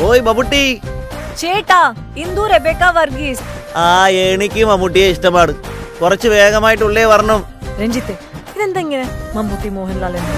ഓയ് മമ്മൂട്ടി. ചേട്ടാ, ഇന്ദു റെബേക്ക വർഗീസ്. എനിക്ക് മമ്മൂട്ടിയെ ഇഷ്ടമാണ്. കുറച്ച് വേഗമായിട്ടുള്ളേ വരണം. രഞ്ജിത്ത്, ഇതെന്താ ഇങ്ങനെ മമ്മൂട്ടി മോഹൻലാൽ എന്ന്?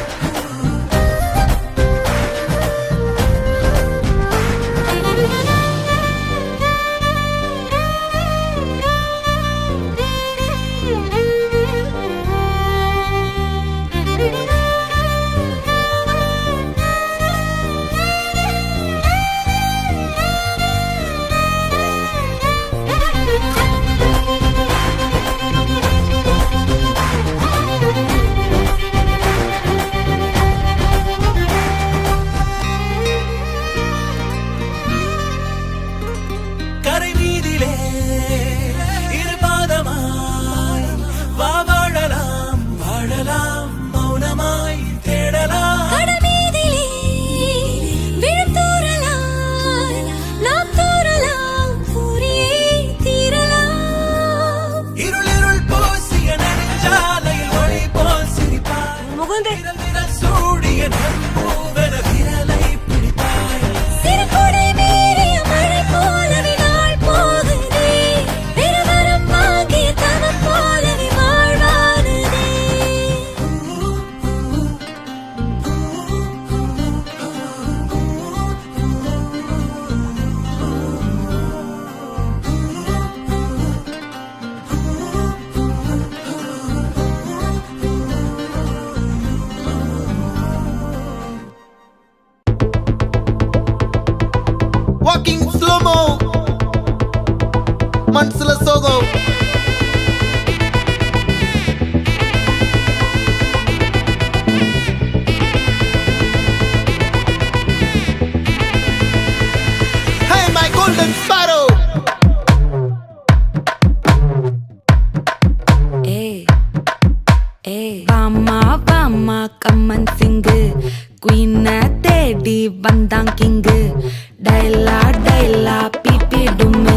Walking slow-mo, Mansala Sogo. Hey, my golden sparrow. Hey, hey, Vama, Vama, come and sing. Queen தேடி வந்தான் கிங்கு. டைலா டைலா பிபி டும்மு,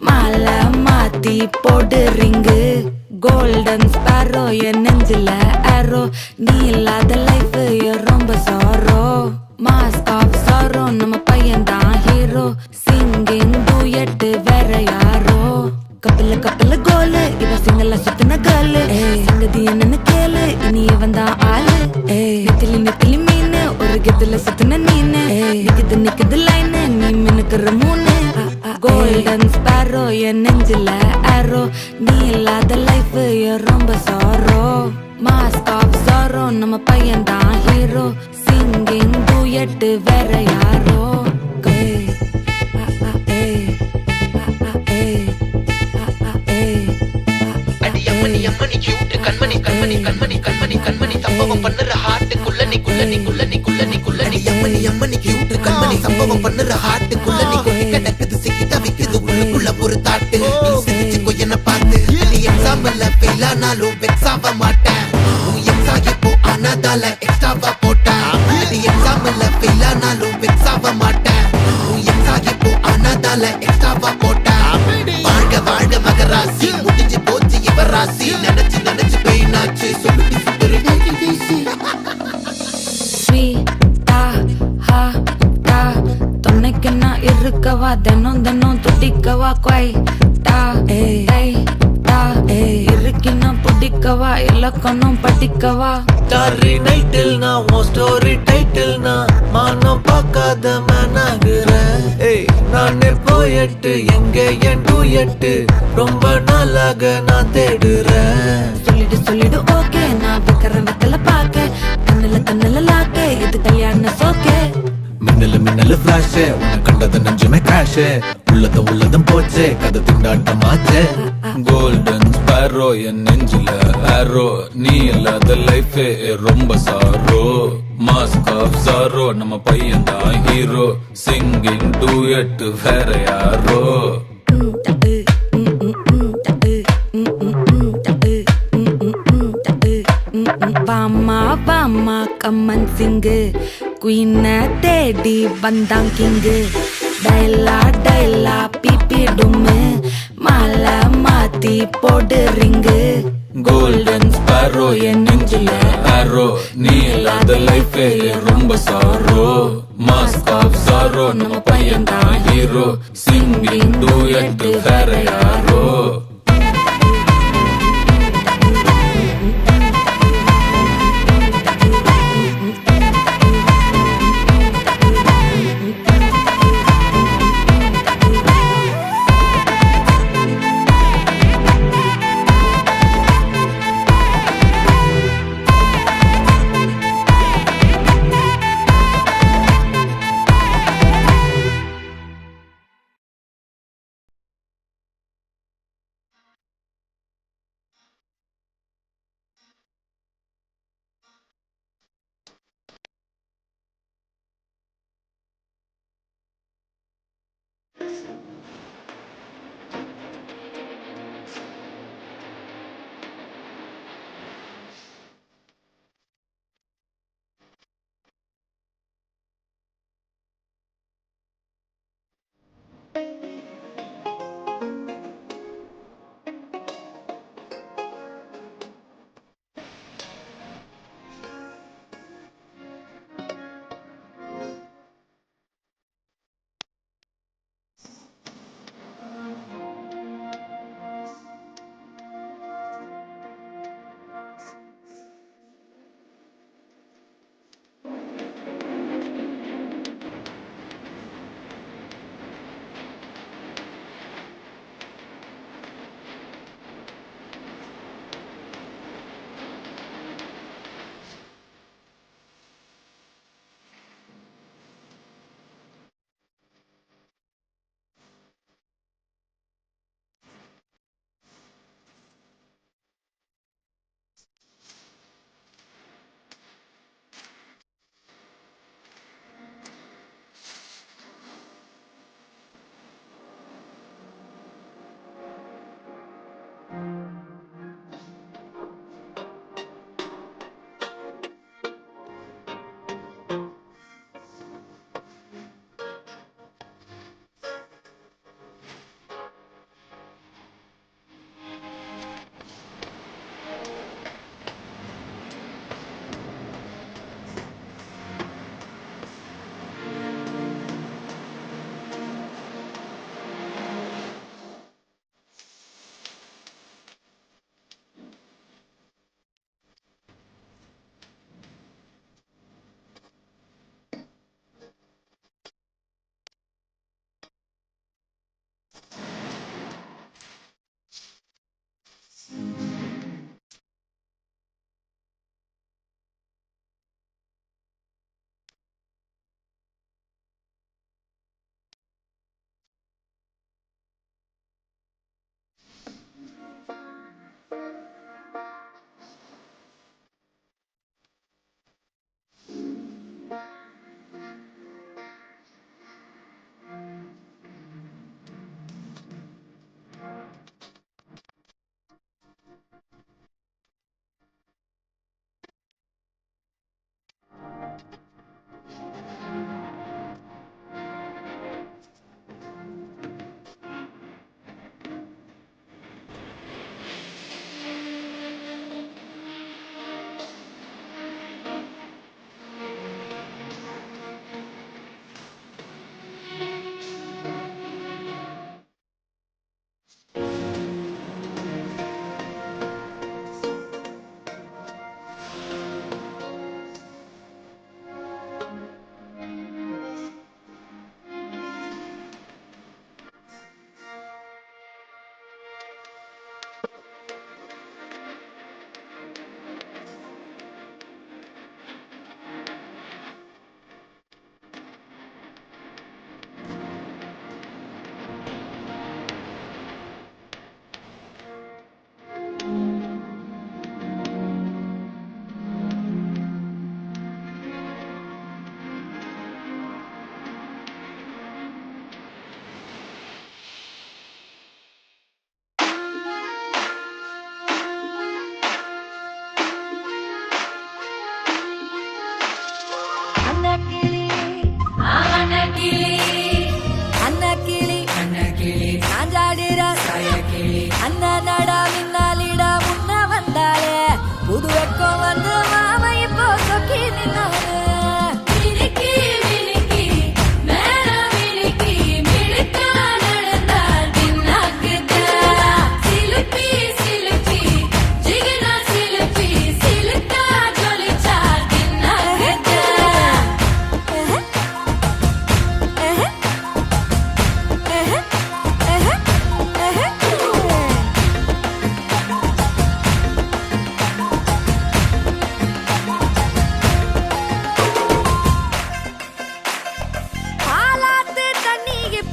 மாலை மாத்தி போடு ரிங்கு. கோல்டன் ஸ்பாரோ என் நெஞ்சில ஆரோ, நீ இல்லாத லைஃப் ரொம்ப சாரோ. மாஸ்க் ஆஃப் சாரோ, நம்ம பையன் தான் ஹீரோ. சிங்கிங் டூயட் வேற யாரோ. கப்பல கப்பல கோலு, இவ சிங்கல சுத்தின கேளு. சங்கதி என்னன்னு கேளு, இனி இவன் தான் ஆளு. நெத்திலி நெத்திலி மீனு, ஒரு கெத்துல சுத்தின நீனு. நிக்குது நிக்குது லைனு, நீ மினுக்குற மூணு. கோல்டன் ஸ்பாரோ என் நெஞ்சில ஆரோ, நீ இல்லாத லைஃப் ரொம்ப சாரோ. மாஸ்க் ஆஃப் சாரோ, நம்ம பையன் தான் ஹீரோ. சிங்கிங் டூயட் வேற யாரோ. அம்மணி கியூட் கண்மணி கண்மணி கண்மணி கண்மணி கண்மணி சம்பவம் பண்ணுற ஹார்ட்டுக்குள்ள நீ குள்ள நீ குள்ள நீ குள்ள நீ குள்ள நீ அம்மணி கியூட் கண்மணி சம்பவம் பண்ணுற ஹார்ட்டுக்குள்ள நீ கொட்டி கிடக்குது சிக்கி தவிக்குது உள்ளுக்குள்ள ஒரு தாட்டு. நீ சிரிச்சுக்கோ என்ன பார்த்து, நீ எக்ஸாம்பிள் ஃபெயில் ஆனாலும் வெக்ஸ் ஆக மாட்டேன். உன் எக்ஸா இப்போ ஆனதால எக்ஸ்ட்ராவா போட்டேன். நீ எக்ஸாம்பிள் ஃபெயில் ஆனாலும் வெக்ஸ் ஆக மாட்டேன். உன் எக்ஸா இப்போ ஆனதால எக்ஸ்ட்ராவா போட்டேன். வாழ்க வாழ்க மகராசி, முடிஞ்சு போச்சு இவராசி. நினைச்சு நினைச்சு பெயினாச்சு, சொல்லுடி சுத்தரு ஸ்வீட்டா ஹா டா, துணைக்கு நான் இருக்கவா, தினம் தினம் துடிக்கவா. குவைட்டா டை டா, இருக்கினா பிடிக்கவா, இலக்கணம் படிக்கவா. ஸ்டாரி நைட்டில் நான் உன் ஸ்டோரி டைட்டில் நான் மானம் பார்க்காத மேனாகிறேன். நானே போயட்டு எங்கே என் டூயட்டு, ரொம்ப நாளாக நான் தேடுறேன். சொல்லிடு சொல்லிடு ஓகே, நான் வைக்கிறேன் வெத்தல பாக்க. கண்ணுல கண்ணுல லாக்க, இது கல்யாண சோக்கே. மின்னலு மின்னலு ஃபிளாஷ், உன்னை கண்டது நெஞ்சுமே கிராஷ். உள்ளதும் போச்சே, கதை திண்டாட்டமாச்சே. கோல்டன் ஸ்பாரோ என் நெஞ்சில ஆரோ, நீ இல்லாத லைஃப் ரொம்ப சாரோ. மாஸ்க் ஆஃப் சாரோ, நம்ம பையன் தான் ஹீரோ. சிங்கிங் டூயட் வேற யாரோ. வாமா வாமா கம்மன் சிங்கு, குயின தேடி வந்தான் கிங்கு. டைலா டைலா பிபி டும்மு, மாலை மாத்தி போடு ரிங்கு. கோல்டன் ஸ்பாரோ என் நெஞ்சில ஆரோ நீ இல்லாத லைஃபே ரொம்ப சாரோ மாஸ்க் ஆஃப் சாரோ நம்ம பையன் தான் ஹீரோ சிங்கிங் டூயட் வேற யாரோ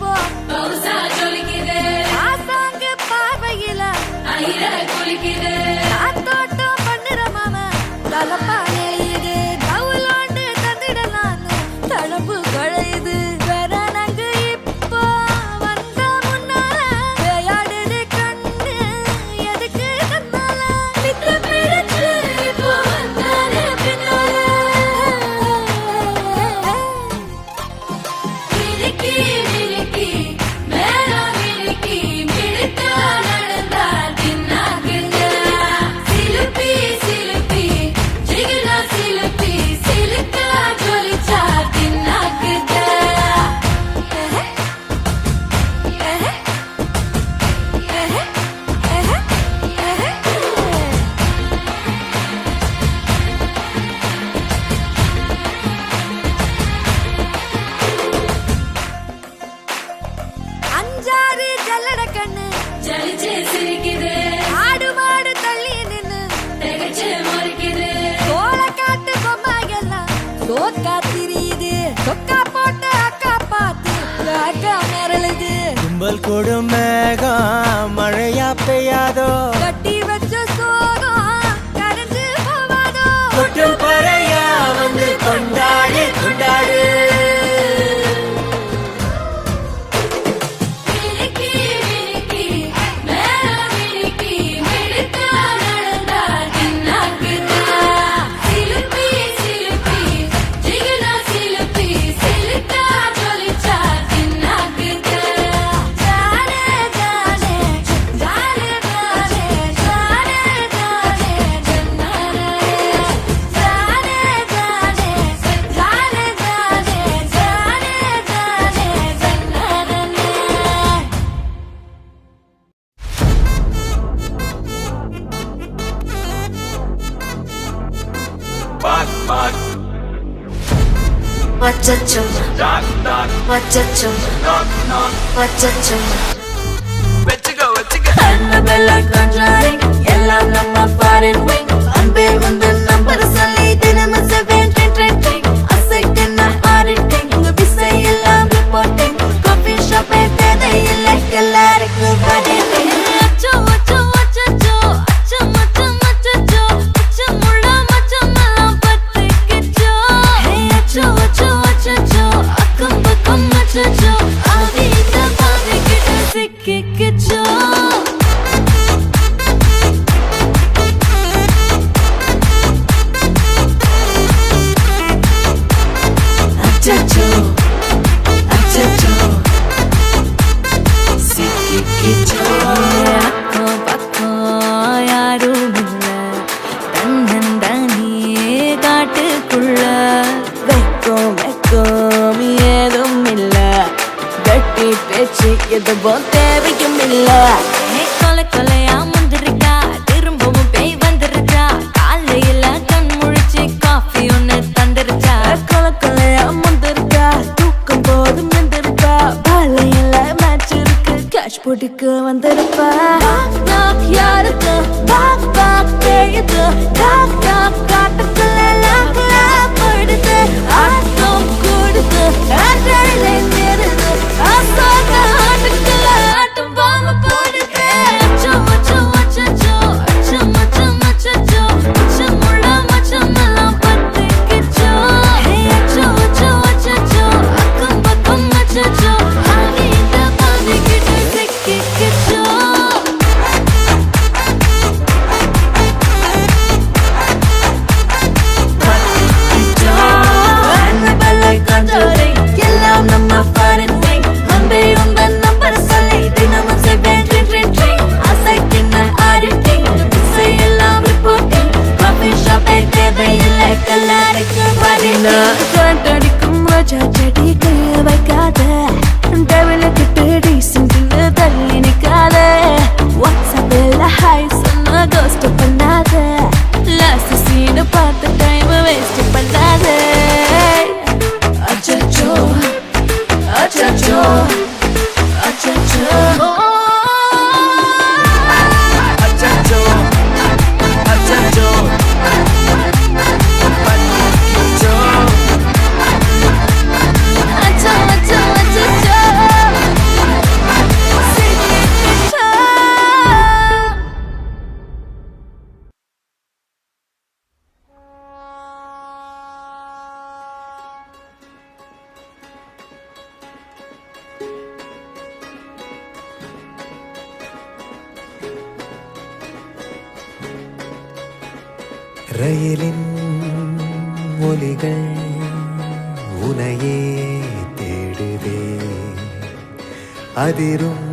இப்போ பௌசா ஜொலிக்குது ஆசாங்க பார்வையில ஐர குளிக்குது காத்தோட்டம் பண்ணுற மாமா தலப்பானே இது கவுலாண்டு தந்திடலான்னு தளம்பு கழையுது வேற நாங்க இப்போ வந்த முன்னால விளையாடுது கண்ணு எதுக்கு தன்னால மித்த பிடிச்சு இப்போ வந்தாலே பின்னால மினுக்கி மினுக்கி மேல மினுக்கி மிடுக்கா நடந்தா தின்னாக்குங்க சிலுப்பி சிலுப்பி ஜிகினா சிலுப்பி சிலுக்கா ஜொலிச்சா தின்னாக்குங்க அஞ்சாறு ஜல்லட கண்ணு ஜலிச்சு சிரிக்குது ஆடு மாடு தள்ளி நின்னு திகச்சு முறிக்குது சோள காட்டு பொம்மை எல்லாம் சோக்கா திரியுது சொக்கா போட்டு அக்கா பார்த்து காக்கா மிரளுது கும்பல் கொடும் மேகம் மழையா பெய்யாதோ கட்டி வச்ச சோகம் கரைஞ்சு போவாதோ கொட்டும் பறையா வந்து கொண்டாடு கொண்டாடு மினுக்கி மினுக்கி மேல மினுக்கி மிடுக்கா நடந்தா தின்னாக்குதா சிலுப்பி சிலுப்பி ஜிகினா சிலுப்பி சிலுக்கா ஜொலிச்சா தின்னாக்குதா ஜானே ஜானே ஜானே ஜானே ஜானே ஜானே ஜன்னாரே ஜானே ஜானே ஜானே ஜானே ஜானே ஜானே ஜன்னாரே Wachachum, wachachum, wachachum. Annabella conjuring, எல்லாம் நம்ம foreign wing. அன்பே வந்து நம்பர் சொல்லி தினமும் 7 trending. அசைக்கின auditing, உங்க பிசை எல்லாம் reporting. Coffee shop தேதை இல்லை எல்லாருக்கும் பதில். அச்சோ அச்சோ அச்சோ அச்சம் அச்சம் அச்சோ அச்சமுள்ள மச்சமெல்லாம் பத்திக்கிச்சோ அச்சோ அச்சோ அச்சோ அக்கம் பக்கம் அச்சோ ஆதித்த பாதிக்கிட்ட சிக்கிக்கிச்சோ அச்சச்சோ அச்சச்சோ சிக்கிக்கிச்சோ அக்கம் பக்கம் யாரும் இல்ல தன்னந்தனியே காட்டுக்குள்ள வெக்கம் வெக்கம் ஏதும் இல்ல கட்டி பேச்சு எதுவும் தேவையும் இல்ல கொலை கொலையா முந்திருக்கா திரும்பவும் பேய் வந்திருக்கா காலையில கண் முழிச்சு காஃபி ஒன்னு தந்திருச்சா கொலை கொலையா முந்திருக்கா தூக்கம் போதும் வந்திருக்கா பாலையில மேட்ச் இருக்கு கேஷ் போட்டுக்கு வந்திருப்பா யாருக்கு பாக் பாக் தெரியுது டாக் டாக் காட்டுக்குள்ள லாக்ல படுது ஆட்டம் கூடுது ஆட்டடிலே நேருது ஆசாக ஆட்டுக்குள்ள ஆட்டம் பாம போடுது அச்சோ அச்சோ அச்சோ அச்சம் அச்சம் அச்சோ அச்சமுள்ள மச்சமெல்லாம் பத்திக்கிச்சோ அச்சோ அச்சோ அச்சோ அக்கம் பக்கம் அச்சோ ஆதித்த பாதிக்கிட்ட சிக்கிக்கிச்சோ Annabella conjuring, ரயிலின் ஒலிகள் உனையே தேடுதே அதிரும்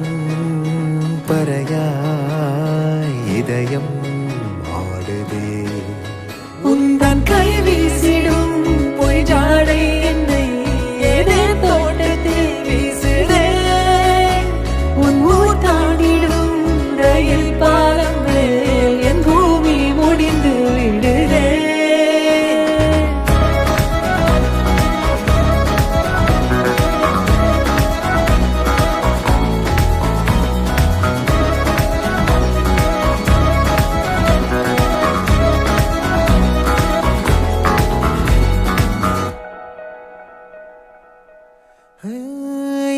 பறையாய் இதயம் ஆடுதே உந்தன் கை வீசிடும் பொய் ஜாடை என்னை ஏதே தோட்டத்தில் வீசுதே உன் ஊர் தாண்டிடும் ரயில் பாலம் மேல் என் பூமி முடிந்து விடுதே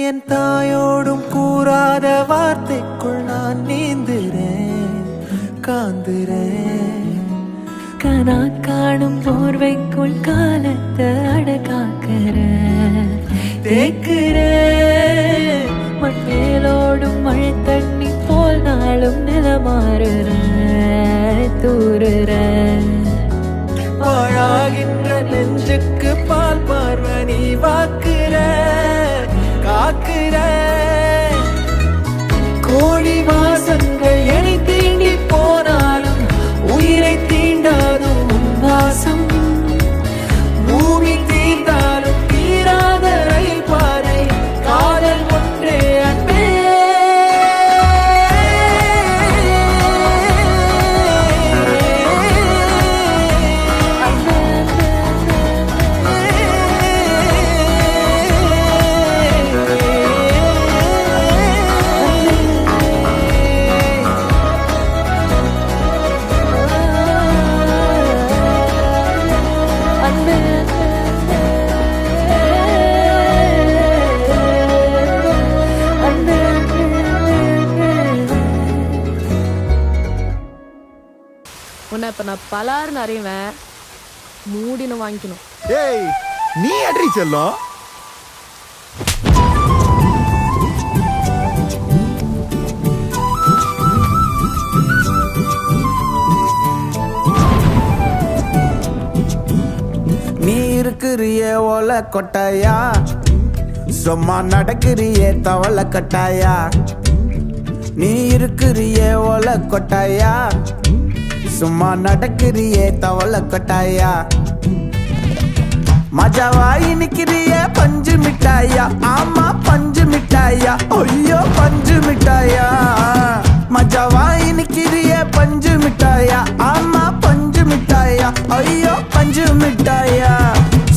என் தாயோடும் கூறாத வார்த்தைக்குள் நான் நீந்துறேன் காந்துறேன் கனா காணும் போர்வைக்குள் காலத்தை அடக்காக்கிற தேக்குற மண் மேலோடும் மழை தண்ணி போல் நாளும் நிலமாறுற தூறுற பாழாகின்ற நெஞ்சுக்கு பால் பார்வனி வாக்குற காக்குற கோடி வாசங்கள் என்னை தீண்டி போனாலும் உயிரை தீண்டாதும் உன் வாசம் பூமி தீர்ந்தாலும் தீராத ரயில் பாதை காதல் ஒன்றே அன்பே உன்னை இப்ப நான் பலாருன்னு அறிவேன் மூடின்னு வாங்கிக்கணும். ஏய் நீ அட்ரி செல்லம் நீ இருக்கிறிய ஓலை கொட்டாயா சும்மா நடக்கிறிய தவளை கட்டாயா நீ இருக்கிறிய ஓலை கொட்டாயா சும்மா நடக்கிறிய தவளை கொட்டாயா மஜாவாய் நிக்கிறிய பஞ்சு மிட்டாயா ஆமா பஞ்சு மிட்டாயா ஐயோ பஞ்சு மிட்டாயா மஜாவாய் நிக்கிறிய பஞ்சு மிட்டாயா ஆமா பஞ்சு மிட்டாயா ஐயோ பஞ்சு மிட்டாயா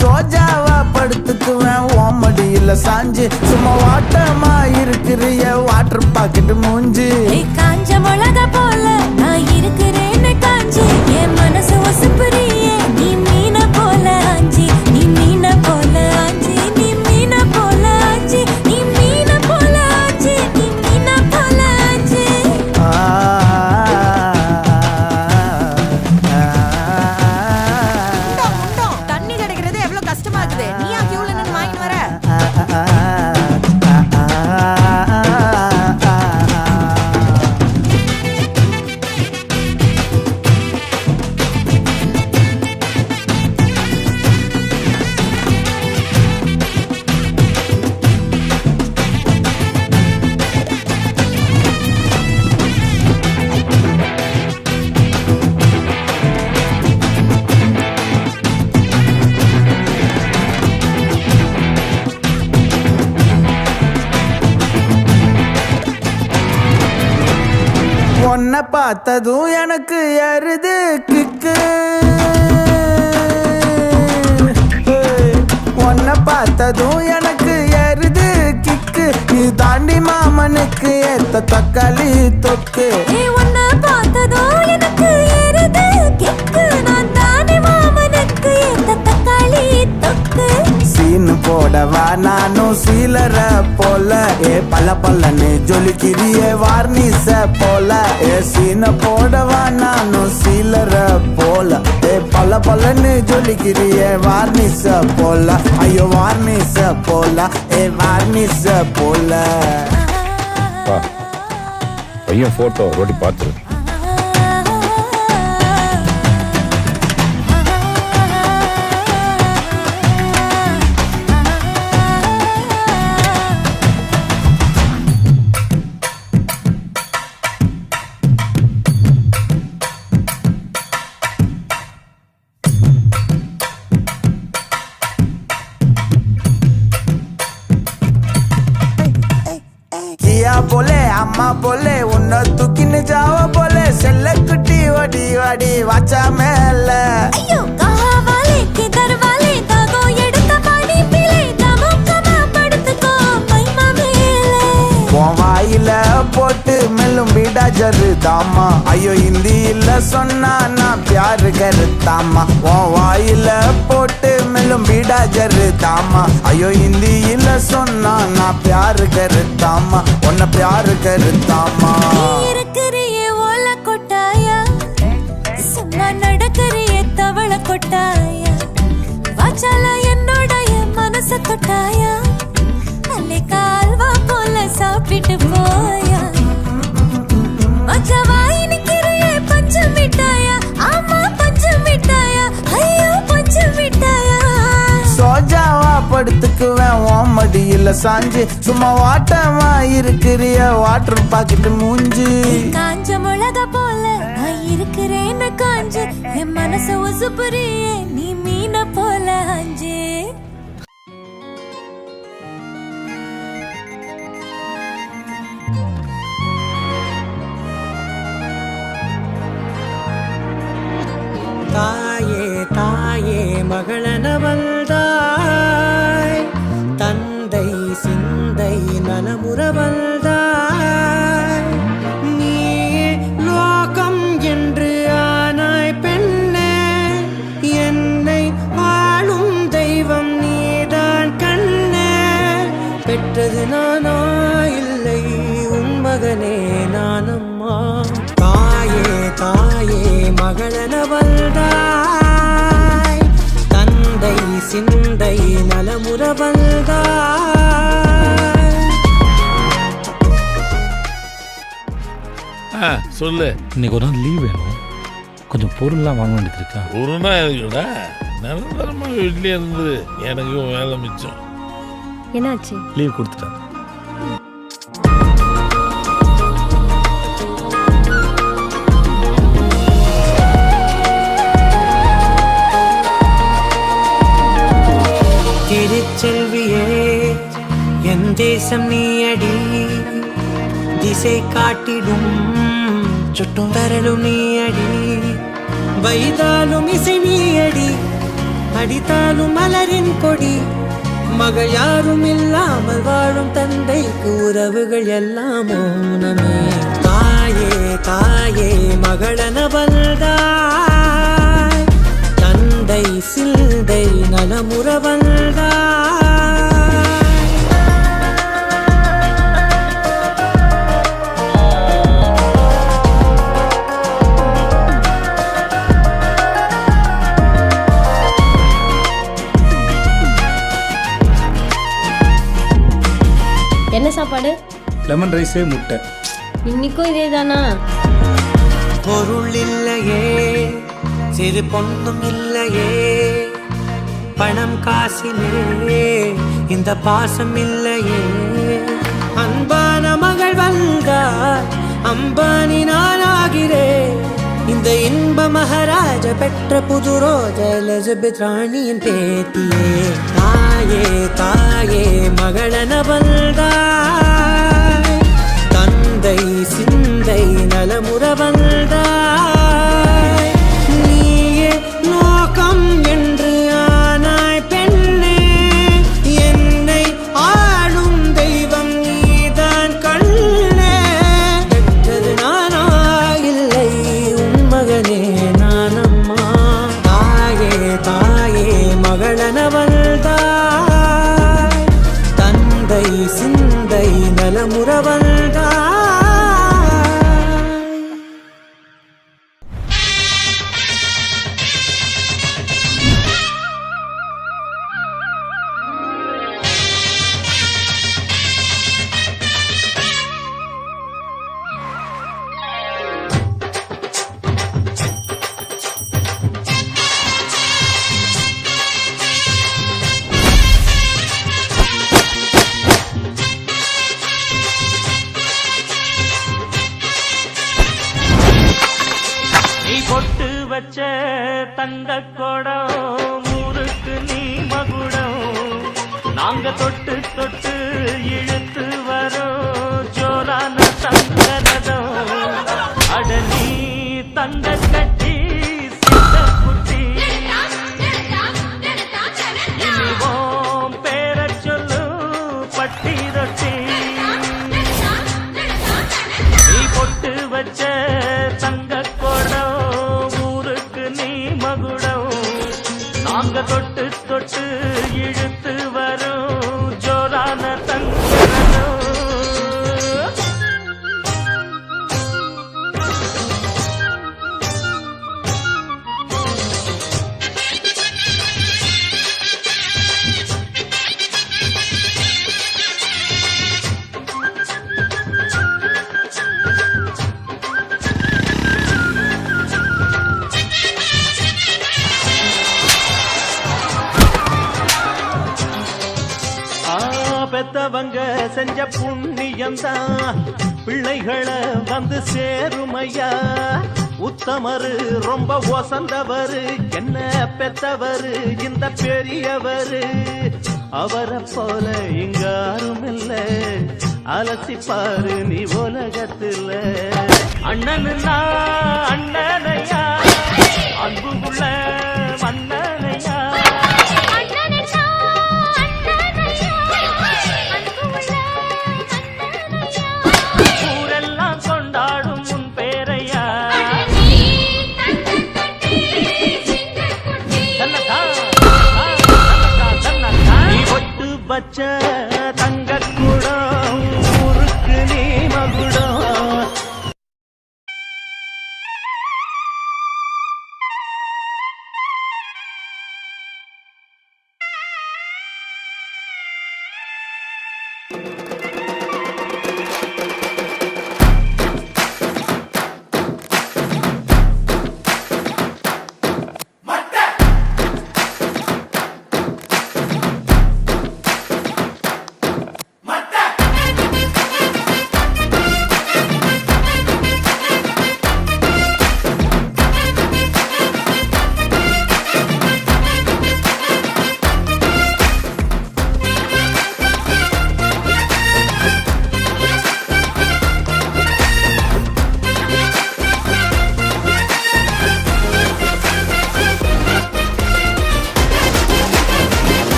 சோஜாவா படுத்துக்குவேன் ஓமடியில சாஞ்சு சும்மா வாட்டமா இருக்கிறிய வாட்டர் பாக்கெட் மூஞ்சி காஞ்ச மிளகா போல நான் இருக்கிறேன்னு காஞ்சி என் மனசு ஒசுப்புறியே நீ மீன போல ஆஞ்சி நீ மீன போல ஆஞ்சி நீ மீன போல ஆஞ்சி நீ மீன போல ஆஞ்சி நீ மீன போல ஆஞ்சி தண்ணி கிடைக்கிறது எவ்வளவு கஷ்டமா இருக்குது. நீயா கியூல நின்னு வாங்கிட்டு வர? உன்னை பார்த்ததும் எனக்கு எருது கிக்கு உன்னை பார்த்ததும் எனக்கு எருது கிக்கு நீ தாண்டி மாமனுக்கு ஏத்த தக்காளி தொக்கு உன்னை பார்த்ததோ எனக்கு ஏறுது கிக்கு நான் தானே மாமனுக்கு ஏத்த தக்காளி தொக்கு சீனு போடவா நானும் சீலர போல ஏ பல பல்லன்னு ஜொலிக்கிறிய வார்னிச போல ஏ சீன போடவா நானும் சீலர போல ஏ பல பல்லன்னு ஜொலிக்கிறிய வார்னிச போல ஐயோ வார்னிச போல ஏ வார்னிச போல பையன் போட்டோ ஓடி பார்த்துரு. போலே அம்மா போலே உன்னை தூக்கின்னு ஜாவ போலே செல்ல குட்டி ஓடி ஓடி வாச்சா மேல ஐயோ கஹாவாலே கிதர்வாலே தாகோ எடுத்த பாடி பிலே தமுக்கமா படுத்துக்கோ மைமா மேலே உன் வாயில போட்டு மெல்லும் பீடா ஜரு தாமா ஐயோ ஹிந்தியில சொன்னா நான் பியாரு கருத்தாமா உன் வாயில போட்டு மெல்லும் பீடா ஜரு தாமா ஐயோ ஹிந்தியில சொன்னா நான் பியாரு கருத்தாமா உன்னை பியாரு கருத்தாமா இருக்கிறியே ஓல கொட்டாயா சும்மா நடக்கிறியே தவள கொட்டாயா வாச்சால என்னோடைய மனச தொட்டாயா அல்லே கால்வா போல சாப்பிட்டு போயா மச்சவாய் நிக்கிறியே பஞ்சு மிட்டாயா ஆமா பஞ்சு மிட்டாயா ஐயோ பஞ்சு மிட்டாயா சோஜாவா படுத்துக்குவேன் உன் மடியில சாஞ்சு சும்மா வாட்டமா இருக்கிறிய வாட்டர் பாக்கெட்டு மூஞ்சி காஞ்ச மிளகா போல நான் இருக்கிறேன்னு காஞ்சு என் மனச உசுப்புறியே நீ மீன போல அஞ்சு தாயே தாயே மகளனவள்தாய் தந்தை சிந்தை நலமுறவள்தாய் நீயே லோகம் என்று ஆனாய் பெண்ணே என்னை வாழும் தெய்வம் நீதான் கண்ணே பெற்றது நானா இல்லை உன் மகனே நானம்மா தாயே தாயே மகளனவள்தாய் தந்தை சிந்தை நலமுறவள்தாய் சொல்லு. இன்னைக்கு ஒரு நாள் லீவ் வேணும், கொஞ்சம் பொருள்லாம் வாங்க வேண்டியது இருக்கா? ஒரு நாள் இருக்குடா, நிரந்தரமா வீட்லயே இருந்து எனக்கும் வேலை மிச்சம். என்னாச்சு? லீவ் கொடுத்துட்டேன். திருச்செல்வியே என் தேசம் நீ அடி திசை காட்டிடும் சுட்டும் வரலும் நீ அடி வைதாலும் இசை நீ அடி அடித்தாலும் மலரின் கொடி மகள் யாரும் இல்லாமல் வாழும் தந்தைக்கு உறவுகள் எல்லாம் மௌனமே தாயே தாயே மகளனவள்தாய் தந்தை சிந்தை நலமுறவள்தாய் என்ன சாப்பாடு? லெமன் ரைஸே முட்டை. இன்னைக்கும் இதே தானா? பொருள் இல்லையே சிறு பொண்ணும் இல்லையே பணம் காசிலே இந்த பாசம் இல்லையே அன்பான மகள் வந்தார் அம்பானி நானாகிறேன் இந்த இன்ப மகாராஜ பெற்ற புது ரோஜ எலிசபெத் ராணியின் பேத்தியே தாயே தாயே மகளனவள்தாய் தந்தை சிந்தை நலமுறவள்தாய் நீயே லோகம் என்று ஆனாய் பெண்ணே என்னை ஆளும் தெய்வம் நீதான் கண்ணே பெற்றது நானா இல்லை உன் மகனே நானம்மா தாயே தாயே மகளனவள்தாய் தந்தை சிந்தை நலமுறவள்தாய் பொட்டு வச்ச தங்க கொடம் ஊருக்கு நீ மகுடம் நாங்க தொட்டு தொட்டு இழுத்து வரோம் ஜோரா பெத்தவங்க செஞ்ச புண்ணியம்தான் பிள்ளைகளை வந்து சேருமையா. உத்தமரு ரொம்ப ஒசந்தவரு என்ன பெத்தவரு இந்த பெரியவரு. அவரை போல இங்க யாரும் இல்ல அலசிப்பாரு நீ உலகத்துல. அண்ணனுன்னா அண்ணனையா அன்புள்ள மன்னனையா. ஊரெல்லாம் கொண்டாடும் உன் பேரையா. நீ ஒட்டு பச்ச தங்க கூடம் ஊருக்கு நீ மகுடம்.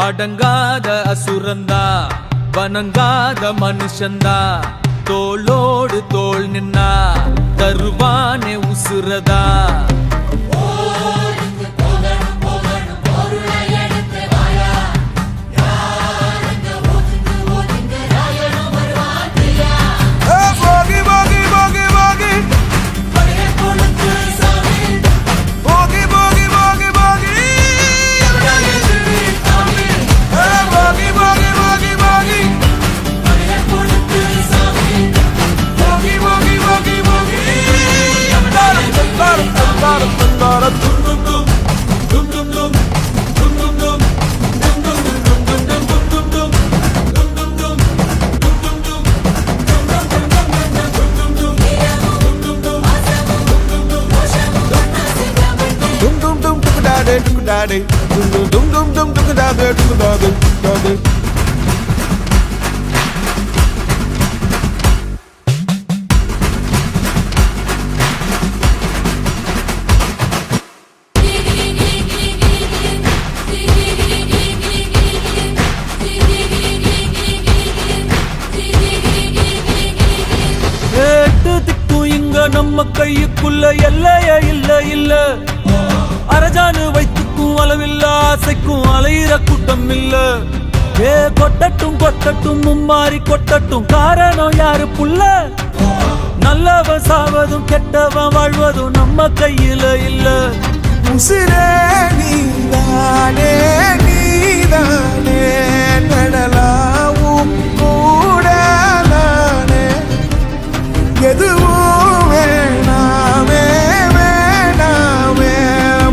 அடங்காத அசுரந்தா வணங்காத மனுஷந்தா தோளோடு தோள் நின்னா தருவானே உசுரதா. Boogie, boogie, டுக்குடாதே டுக்குடாதே டும் டும் டும் டும் டுக்குடாதே டுக்குடாதே டுக்குடாதே. நம்ம கையுக்குள்ள எல்லைய இல்ல இல்ல அரஜானு வைத்துக்கும் அளவில்ல ஆசைக்கும் அலையிற கூட்டம் இல்ல ஏ கொட்டட்டும் கொட்டட்டும் மும்மாறி கொட்டட்டும் காரணம் யாரு புள்ள நல்லவன் சாவதும் கெட்டவன் வாழ்வதும் நம்ம கையில இல்ல உசிரே நீதானே நீதானே நடலாவும் கூட நானே எதுவும் வேணாமே வேணாமே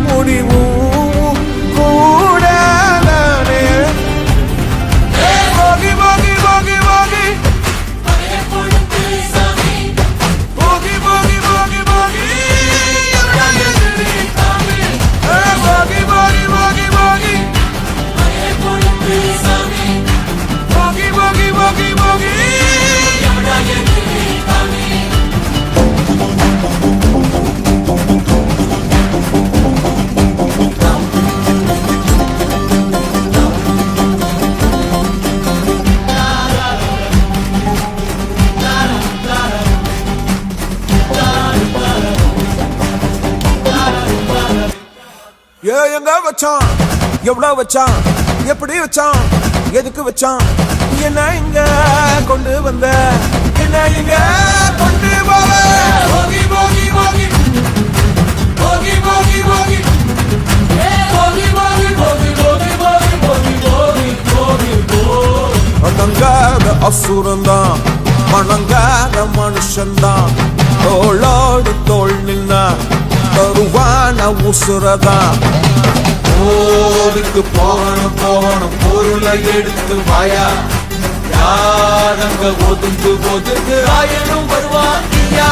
முடிவும் கூட நானே போகி போகி போகி போகி போகி போகி போகி போகி போகி போகி போகி போகி போகி போகி போகி எங்க வச்சான் எவ்வளவு வச்சான் எப்படி வச்சான் எதுக்கு வச்சான் என்ன இங்க கொண்டு வந்த என்ன இங்க கொண்டு போவ போகி போகி போகி போகி போகி போகி போகி போகி போகி போகி போகி போகி போகி போகி அடங்காத அசுரந்தான் மணங்காத மனுஷன்தான் தோளோடு தோள் நின்னா தருவான உசுரதான் போருக்கு போகணும் போகணும் பொருளை எடுத்து வாயா யாரங்க ஒதுங்கு ஒதுங்கு ஆயனும் வருவாங்கியா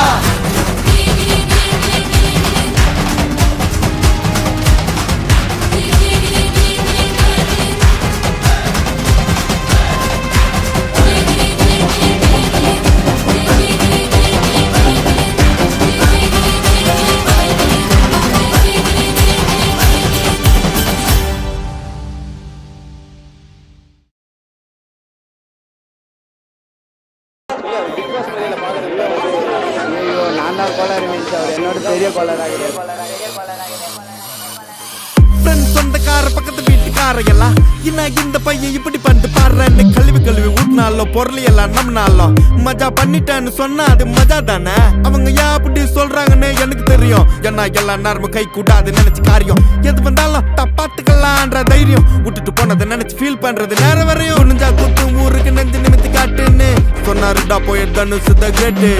சொந்தக்கார பக்கத்து வீட்டுக்கார எல்லாம் என்ன இந்த பையன் இப்படி பண்ணிட்டு பாடுறேன்னு கழுவி கழுவி ஊட்டினாலும் பொருள் எல்லாம் நம்மனாலும் மஜா பண்ணிட்டேன்னு சொன்னா அது மஜா தானே அவங்க ஏன் அப்படி சொல்றாங்கன்னு எனக்கு தெரியும் ஏன்னா எல்லாம் நேரமும் கை கூடாது நினைச்சு காரியம் எது வந்தாலும் பாத்துக்கலான்ற தைரியம் விட்டுட்டு போனதை நினைச்சு ஃபீல் பண்றது நேரம் வரையும் நெஞ்சா குத்து ஊருக்கு நெஞ்சு நிமித்தி காட்டுன்னு சொன்னாருடா போய் தனுசு த கேட்டு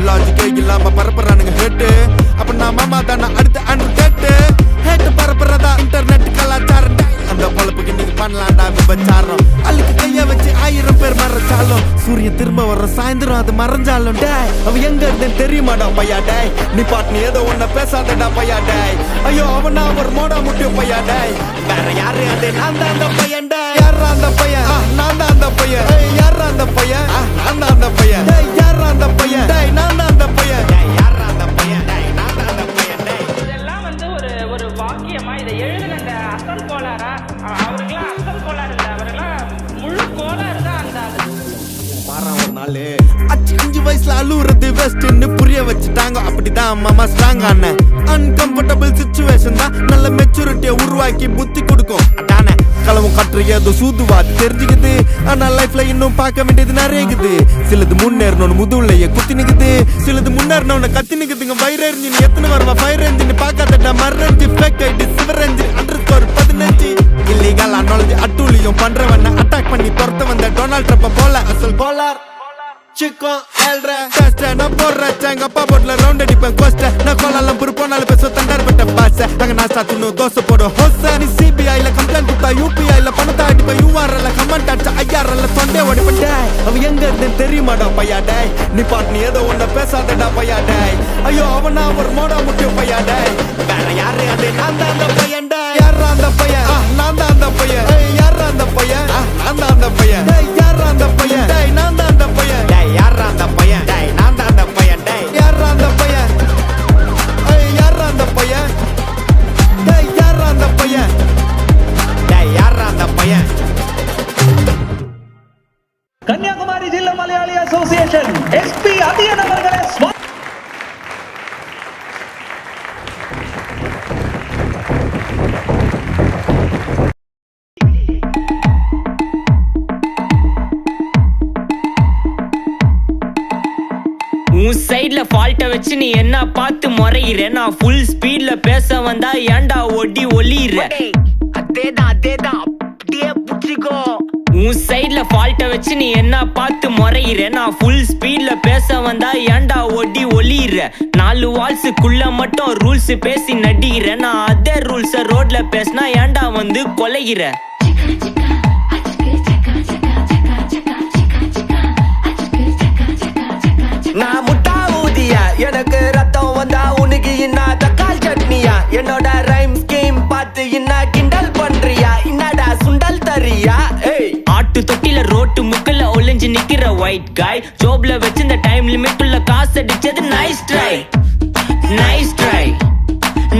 லாஜிக்கே இல்லாம பரப்புறானுங்க ஹேட்டு அப்ப நான் மாமா தானே அடுத்த அன்று கேட்டு ஹேட்டு பரப்புறதா இன்டர்நெட் கலாச்சாரம் அந்த பொழப்புக்கு நீங்க பண்ணலாம்டா விபச்சாரம் அள்ளிக்கு கைய வச்சு 1000 பேர் மறைச்சாலும் சூரியன் திரும்ப வர்ற சாயந்தரம் அது மறைஞ்சாலும் டேய் அவ எங்க இருந்தேன்னு தெரியுமாடா பையா டேய் நீ பாட்டு நீ ஏதோ ஒன்ன பேசாதடா பையா டேய் ஐயோ அவனா ஒரு மோடா முட்டிய பையா டேய் வேற யாரு அது நான் தான் அந்த பையன் டேய் யாரா அந்த பையன் நான் தான் அந்த பையன் யாரா அந்த பையன் நான் தான் அந்த பையன் டேய் யாரா அந்த பையன் டேய் நான் தான் அந்த பையன் டேய் யாரா அந்த பையன் டேய் நான் தான் அந்த பையன் டேய் இதெல்லாம் வந்து ஒரு வாக்கியமா இதை எழுதுன அந்த அசல் கோளாரா அவருக்கெல்லாம் அசல் கோளாறு இல்லை அவருக்கெல்லாம் முழு கோளாறு தான் அந்த ஒரு நாள் 5 வயசுல அழுவுறது வெஸ்ட்னு புரிய வச்சுட்டாங்க அப்படிதான் மாமா ஸ்ட்ராங் ஆன அன்கம்ஃபர்டபிள் சிச்சுவேஷன் தான் நல்ல மெச்சூரிட்டியை உருவாக்கி புத்தி கொடுக்கும் அதானே களவும் கற்று ஏதோ சூதுவாது தெரிஞ்சுக்குது ஆனா லைஃப்ல இன்னும் பார்க்க வேண்டியது நிறையக்குது சிலது முன்னேறணும்னு முதுகுலைய குத்தி நிக்குது சிலது முன்னேறணும்னு கத்தி நிக்குதுங்க வயிறு எரிஞ்சின்னு எத்தனை வருவா ஃபயர் என்ஜின் பார்க்காதட்டா மறைஞ்சு ஃபேக் ஐடி சிவர் என்ஜின் அண்டர்ஸ்கோர் 15 இல்லீகலா நாலேஜ் அட்டூழியம் பண்றவன அட்டாக் பண்ணி துரத்த வந்த டொனால்ட் ட்ரம்ப் போல அசல் கோலார் சிக்கம் ஏழ்ற டெஸ்ட் நான் போடுறேன் எங்க அப்பா போட்ல ரவுண்ட் அடிப்பேன் கோஸ்ட் நான் கோலாலம் புரு போனாலும் பேச தண்டார் பட்ட பாச அங்க நாஸ்டா தின்னு தோசை போடும் ஹோச நீ சிபிஐல கம்ப்ளைண்ட் கொடுத்தா யூபிஐல பணத்தை அடிப்பேன் யூஆர்எல்ல கமெண்ட் அடிச்சா ஐஆர்எல்ல தொண்டே ஓடிப்பேன் டேய் அவ எங்க இருந்தேன்னு தெரியுமாடா பையா டேய் நீ பாட்டு நீ ஏதோ ஒன்ன பேசாதடா பையா டேய் ஐயோ அவனா ஒரு மோடா முட்டிய பையா டேய் வேற யாரு அது நான் தான் அந்த பையன் டேய் யாரா சத்யன் அவர்களை உன் சைடுல ஃபால்ட்ட வச்சு நீ என்ன பார்த்து முறையிற நான் ஃபுல் ஸ்பீட்ல பேச வந்தா ஏன்டா ஒடி ஒளியிற அதேதான் அப்படியே புடிச்சிக்கோ உன் சைடுல ஃபால்ட்ட வச்சு நீ என்ன பார்த்து முறையிற நான் ஃபுல் ஸ்பீட்ல பேச வந்தா ஏன்டா ஒடி ஒளியிற 4 வால்ஸுக்குள்ள மட்டும் ரூல்ஸ் பேசி நடிக்கிற நான் அதே ரூல்ஸ ரோட்ல பேசினா ஏன்டா வந்து கொலைகிற நான் முட்டா ஊதியா எனக்கு ரத்தம் வந்தா உனக்கு என்ன தக்காள் சட்னியா என்னோட ரைம் ஸ்கீம் பார்த்து என்ன கிண்டல் பண்றியா என்னடா சுண்டல் தரியா ஆட்டு தொட்டில ரோட்டு முக்கல ஒளிஞ்சு நிக்கிற ஒயிட் காய் ஜோப்ல வச்சிருந்த டைம் லிமிட் உள்ள காசு அடிச்சது nice try nice try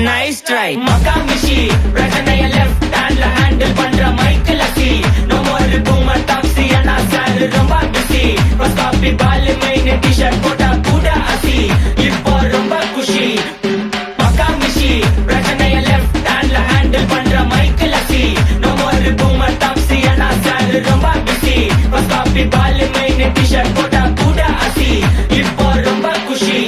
nice try மகாமிஷி பிரச்சனைய லெஃப்ட் ஹேண்ட்ல ஹேண்டில் பண்ற மைக்கேல் அசி நோ மோர் பூமர் டாக்ஸி அண்ணா சார் ரொம்ப பிஸி ஃபர்ஸ்ட் காப்பி பால் மெயின் டி-ஷர்ட் போட்டா கூட அசி இப்போ ரொம்ப குஷி மகாமிஷி பிரச்சனைய லெஃப்ட் ஹேண்ட்ல ஹேண்டில் பண்ற மைக்கேல் அசி நோ மோர் பூமர் டாக்ஸி அண்ணா சார் ரொம்ப பிஸி ஃபர்ஸ்ட் காப்பி பால் மெயின் டி-ஷர்ட் போட்டா கூட அசி இப்போ ரொம்ப குஷி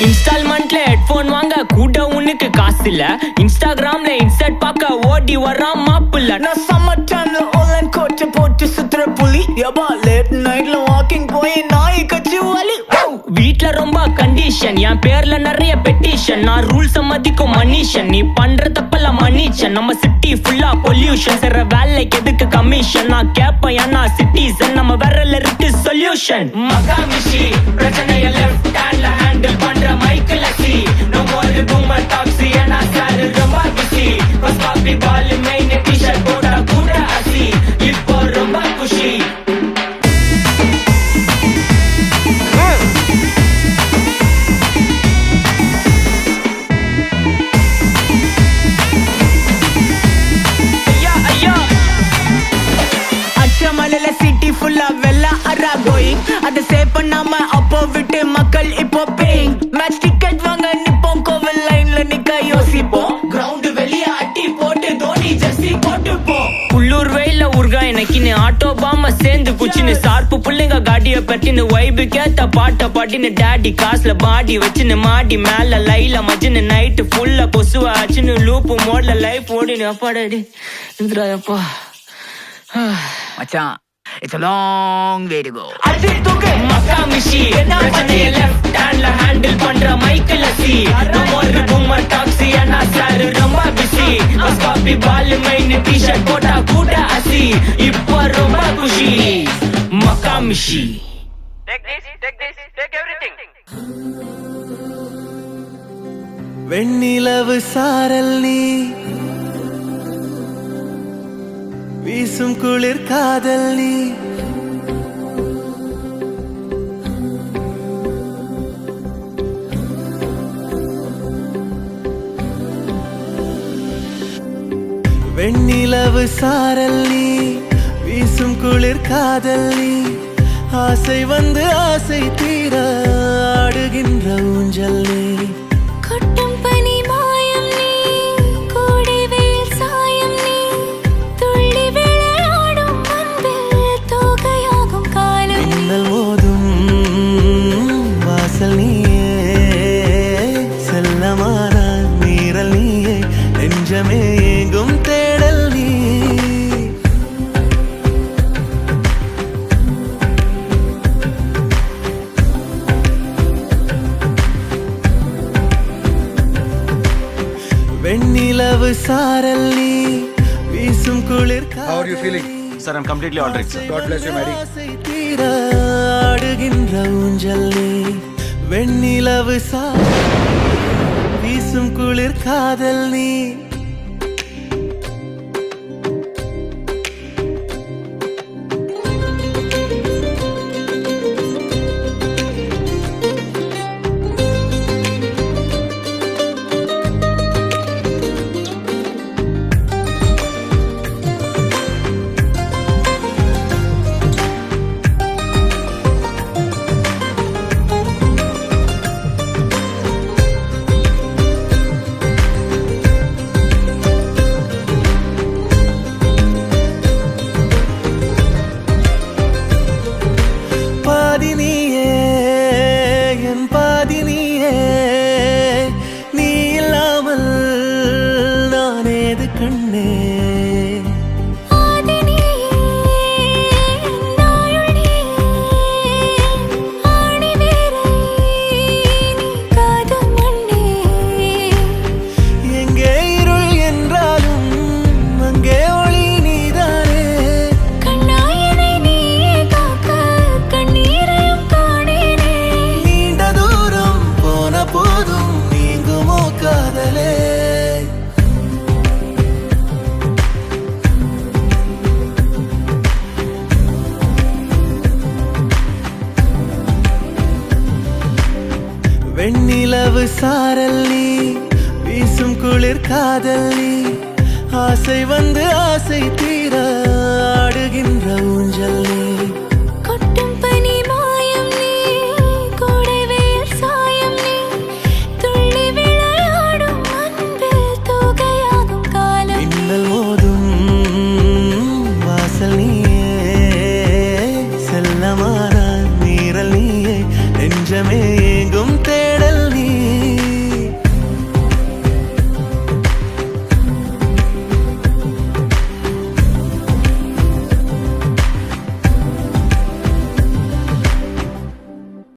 இன்ஸ்டால்மெண்ட்ல ஹெட்போன் வாங்க கூட உனக்கு காசு இல்ல இன்ஸ்டாகிராம்ல இன்ஸ்டன்ட் பார்க்க ஓடி வரான் மாப்பிள்ள நான் சம்மர் டைம்ல ஆன்லைன் கோட்டை போட்டு சுத்துற புலி எபா லேட் நைட்ல வாக்கிங் போய் நாய் கச்சி வலி வீட்ல ரொம்ப கண்டிஷன் என் பேர்ல நிறைய பெட்டிஷன் நான் ரூல்ஸ் மதிக்கும் மனுஷன் நீ பண்ற தப்பெல்லாம் மன்னிச்சன் நம்ம சிட்டி ஃபுல்லா பொல்யூஷன் செய்ற வேலைக்கு எதுக்கு கமிஷன் நான் கேப்பேன் ஏன்னா சிட்டிசன் நம்ம விரல்ல இருக்கு சொல்யூஷன் மகாமிஷி பிரச்சனைய லெஃப்ட் ஹேண்ட்ல ஹேண்டில் பண்ற மைக்கேல் அசி நோ மோர் பூமர் டாக்ஸி அண்ணா சார் ரொம்ப பிஸி ஃபர்ஸ்ட் காப்பி பால் மெயின் டி-ஷர்ட் போட்டா கூட அசி இப்போ ரொம்ப குஷி அச்சமலையில சிட்டி ஃபுல்லா வெள்ள அரா கோயிங் அதை சேவ் பண்ணாம அப்போ விட்டு மக்கள் இப்போ பேயிங் மேட்ச் டிக்கெட் வாங்க நிப்போம் கோவில் லைன்ல நிக்க யோசிப்போம் கிரவுண்ட் வெளிய அட்டி போட்டு தோனி ஜெர்சி போட்டு போ உள்ளூர் வெயில ஊர்கா எனக்குன்னு ஆட்டோ பாம சேர்ந்து குச்சின்னு சார்பு புள்ளைங்க காடிய பட்டின்னு வைபு கேத்த பாட்ட பாட்டின்னு டாடி காசுல பாடி வச்சுன்னு மாடி மேல லைல மஜின்னு நைட்டு ஃபுல்லா கொசுவ ஆச்சுன்னு லூப்பு மோட்ல லைஃப் ஓடினு அப்பாடாடி இந்திராயப்பா மச்சான் it's a long way to go அடி தூக்கு மகாமிஷி பிரச்சனைய லெஃப்ட் ஹேண்ட்ல ஹேண்டில் பண்ற மைக்கேல் அசி நோ மோர் பூமர் டாக்ஸி அண்ணா சார் ரொம்ப பிஸி ஃபர்ஸ்ட் காப்பி பால் மெயின் டி-ஷர்ட் போட்டா கூட அசி இப்போ ரொம்ப குஷி மகாமிஷி take everything வெண்ணிலவு சாரல் நீ வீசும் குளிர் காதல் நீ வெண்ணிலவு சாரல் நீ வீசும் குளிர் காதல் நீ ஆசை வந்து ஆசை தீர ஆடுகின்ற ஊஞ்சல் நீ கொட்டும் பனி மாயம் நீ கோடை வெயில் சாயம் நீ துள்ளி விளையாடும் அன்பில் தோகையாகும் காலம் மின்னல் மோதும் வாசல் நீயே செல்லமான மீறல் நீயே நெஞ்சமே எங்கும் தேடல் நீ வெண்ணிலவு சாரல் நீ வீசும் குளிர் How are you feeling? Sir, I'm completely all right, sir. God bless you, Mary. ஆசை தீர ஆடுகின்ற ஊஞ்சல் நீ வெண்ணிலவு வீசும் குளிர் காதல் நீ கண்ணே வெண்ணிலவு சாரல் நீ வீசும் குளிர் காதல் நீ ஆசை வந்து ஆசை தீர ஆடுகின்ற ஊஞ்சல் நீ கொட்டும் பனி மாயம் நீ கோடைவேல் சாயம் நீ துள்ளி விளையாடும் அன்பில் தூகையாகும் காலம் மின்னல் மோதும் வாசல் நீயே செல்லமான நீரல் நீயே நெஞ்சமே எங்கும்